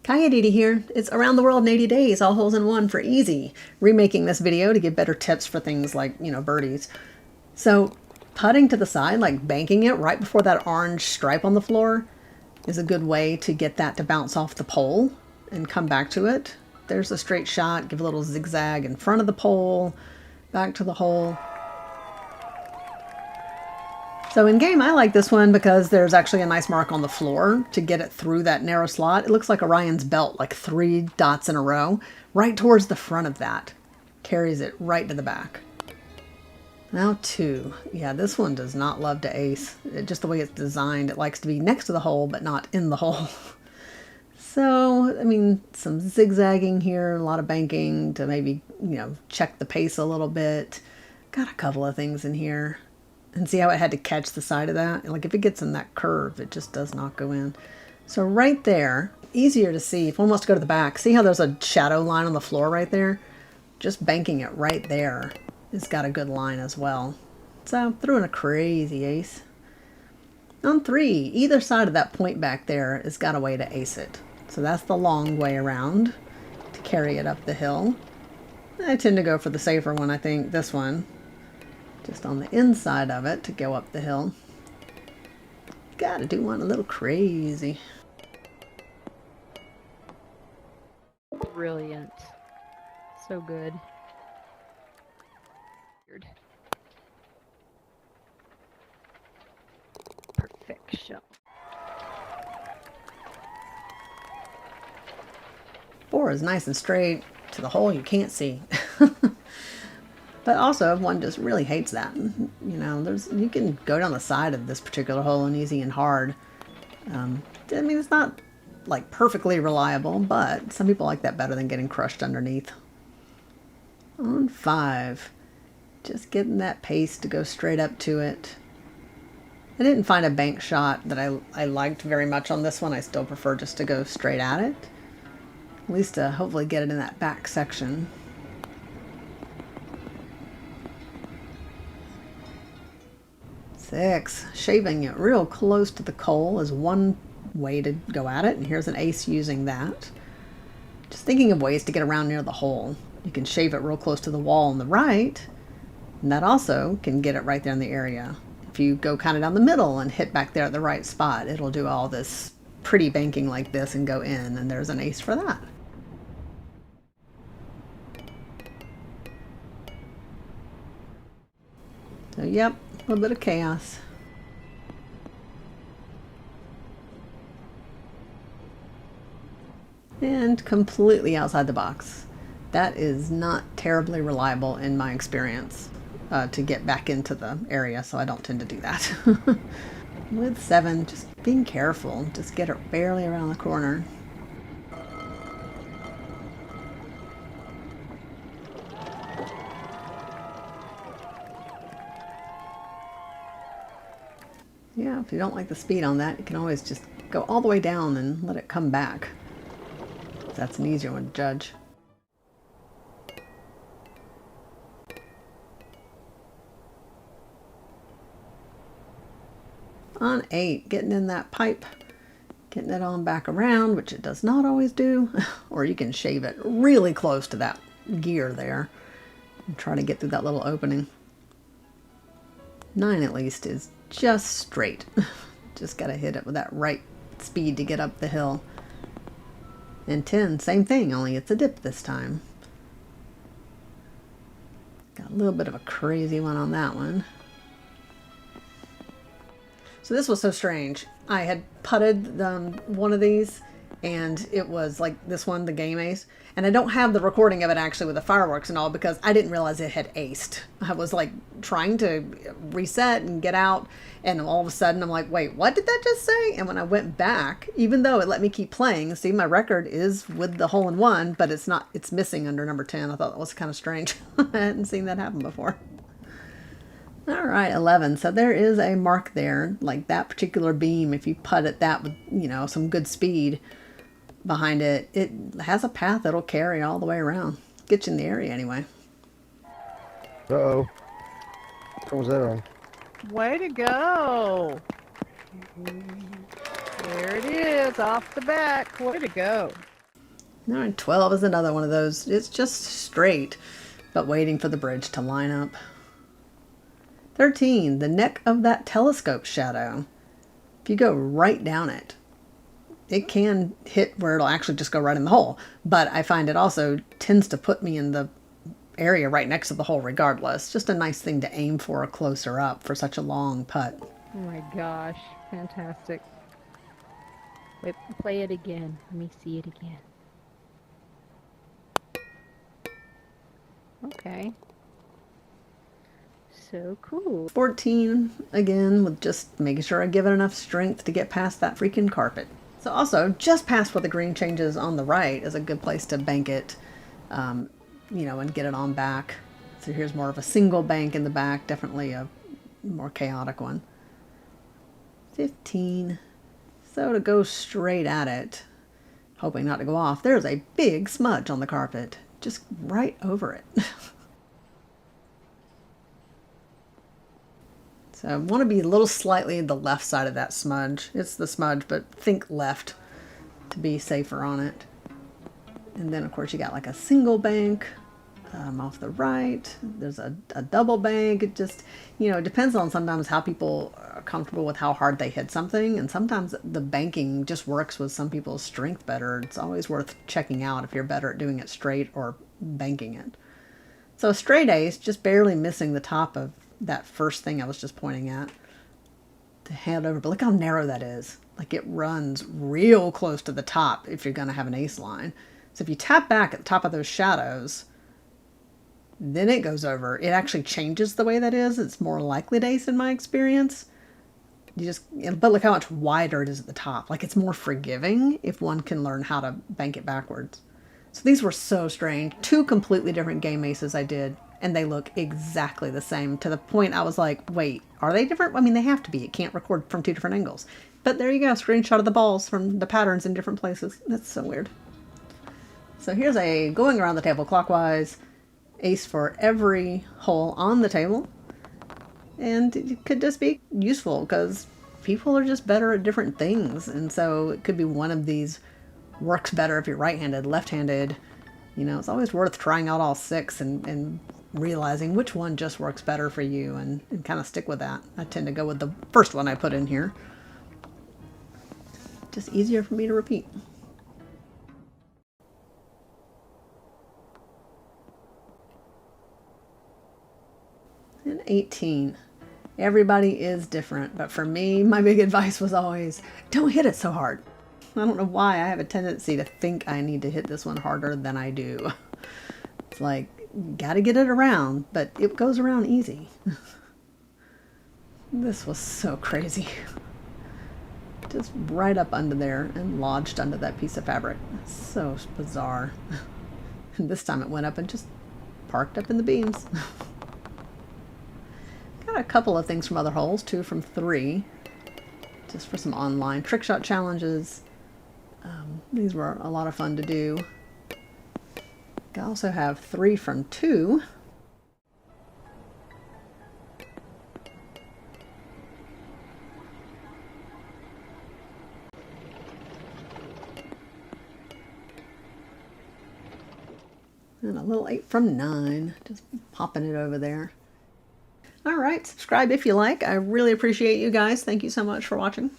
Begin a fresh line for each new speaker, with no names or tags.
Kayaditi here. It's Around the World in 80 Days, all holes in one for easy. Remaking this video to give better tips for things like, birdies. So putting to the side, like banking it right before that orange stripe on the floor is a good way to get that to bounce off the pole and come back to it. There's a straight shot, give a little zigzag in front of the pole, back to the hole. So in game, I like this one because there's actually a nice mark on the floor to get it through that narrow slot. It looks like Orion's belt, like 3 dots in a row, right towards the front of that. Carries it right to the back. Now 2. Yeah, this one does not love to ace. Just the way it's designed, it likes to be next to the hole, but not in the hole. So, I mean, some zigzagging here, a lot of banking to maybe, check the pace a little bit. Got a couple of things in here. And see how it had to catch the side of that? Like if it gets in that curve, it just does not go in. So right there, easier to see. If one wants to go to the back, see how there's a shadow line on the floor right there? Just banking it right there has got a good line as well. So threw in a crazy ace. On 3, either side of that point back there has got a way to ace it. So that's the long way around to carry it up the hill. I tend to go for the safer one, I think, this one. Just on the inside of it to go up the hill. Gotta do one a little crazy.
Brilliant. So good. Perfection.
4 is nice and straight to the hole you can't see. But also, if one just really hates that, you can go down the side of this particular hole in easy and hard. I mean, it's not like perfectly reliable, but some people like that better than getting crushed underneath. On 5, just getting that pace to go straight up to it. I didn't find a bank shot that I liked very much on this one. I still prefer just to go straight at it. At least to hopefully get it in that back section. 6, shaving it real close to the coal is one way to go at it, and here's an ace using that. Just thinking of ways to get around near the hole. You can shave it real close to the wall on the right, and that also can get it right there in the area. If you go kind of down the middle and hit back there at the right spot, it'll do all this pretty banking like this and go in, and there's an ace for that. So yep, a little bit of chaos. And completely outside the box. That is not terribly reliable in my experience to get back into the area, so I don't tend to do that. With 7, just being careful. Just get it barely around the corner. Yeah, if you don't like the speed on that, you can always just go all the way down and let it come back. That's an easier one to judge. On 8, getting in that pipe, getting it on back around, which it does not always do, or you can shave it really close to that gear there and try to get through that little opening. 9 at least is just straight. Just gotta hit it with that right speed to get up the hill. And 10, same thing, only it's a dip this time. Got a little bit of a crazy one on that one. So this was so strange. I had putted one of these, and it was like this one, the game ace. And I don't have the recording of it actually with the fireworks and all because I didn't realize it had aced. I was like trying to reset and get out, and all of a sudden I'm like, wait, what did that just say? And when I went back, even though it let me keep playing, see, my record is with the hole in one, but it's missing under number 10. I thought that was kind of strange. I hadn't seen that happen before. All right, 11. So there is a mark there, like that particular beam. If you putt at that with, some good speed behind it, it has a path that'll carry all the way around. Get you in the area anyway.
Uh-oh. What was that on?
Way to go! There it is, off the back. Way to go.
All right, 12 is another one of those. It's just straight, but waiting for the bridge to line up. 13, the neck of that telescope shadow. If you go right down it, it can hit where it'll actually just go right in the hole. But I find it also tends to put me in the area right next to the hole regardless. Just a nice thing to aim for closer up for such a long putt.
Oh my gosh, fantastic. Wait, play it again. Let me see it again. Okay. So cool.
14, again, with just making sure I give it enough strength to get past that freaking carpet. So also, just past where the green changes on the right is a good place to bank it, you know, and get it on back. So here's more of a single bank in the back, definitely a more chaotic one. 15. So to go straight at it, hoping not to go off, there's a big smudge on the carpet, just right over it. So I want to be a little slightly the left side of that smudge. It's the smudge, but think left to be safer on it. And then, of course, you got like a single bank off the right. There's a double bank. It just, you know, it depends on sometimes how people are comfortable with how hard they hit something. And sometimes the banking just works with some people's strength better. It's always worth checking out if you're better at doing it straight or banking it. So a straight ace, just barely missing the top of that first thing I was just pointing at to hand over. But look how narrow that is. Like it runs real close to the top if you're going to have an ace line. So if you tap back at the top of those shadows, then it goes over. It actually changes the way that is. It's more likely to ace in my experience. But look how much wider it is at the top. Like it's more forgiving if one can learn how to bank it backwards. So these were so strange. 2 completely different game aces I did, and they look exactly the same, to the point I was like, wait, are they different? I mean, they have to be. It can't record from 2 different angles. But there you go, screenshot of the balls from the patterns in different places. That's so weird. So here's a going around the table clockwise, ace for every hole on the table. And it could just be useful because people are just better at different things. And so it could be one of these works better if you're right-handed, left-handed. You know, it's always worth trying out all 6 and realizing which one just works better for you and kind of stick with that. I tend to go with the first one I put in here. Just easier for me to repeat. And 18. Everybody is different, but for me, my big advice was always, don't hit it so hard. I don't know why I have a tendency to think I need to hit this one harder than I do. It's like, gotta get it around, but it goes around easy. This was so crazy. Just right up under there and lodged under that piece of fabric. So bizarre. And this time it went up and just parked up in the beams. Got a couple of things from other holes, 2 from 3, just for some online trick shot challenges. These were a lot of fun to do. I also have 3 from 2. And a little 8 from 9, just popping it over there. All right, subscribe if you like. I really appreciate you guys. Thank you so much for watching.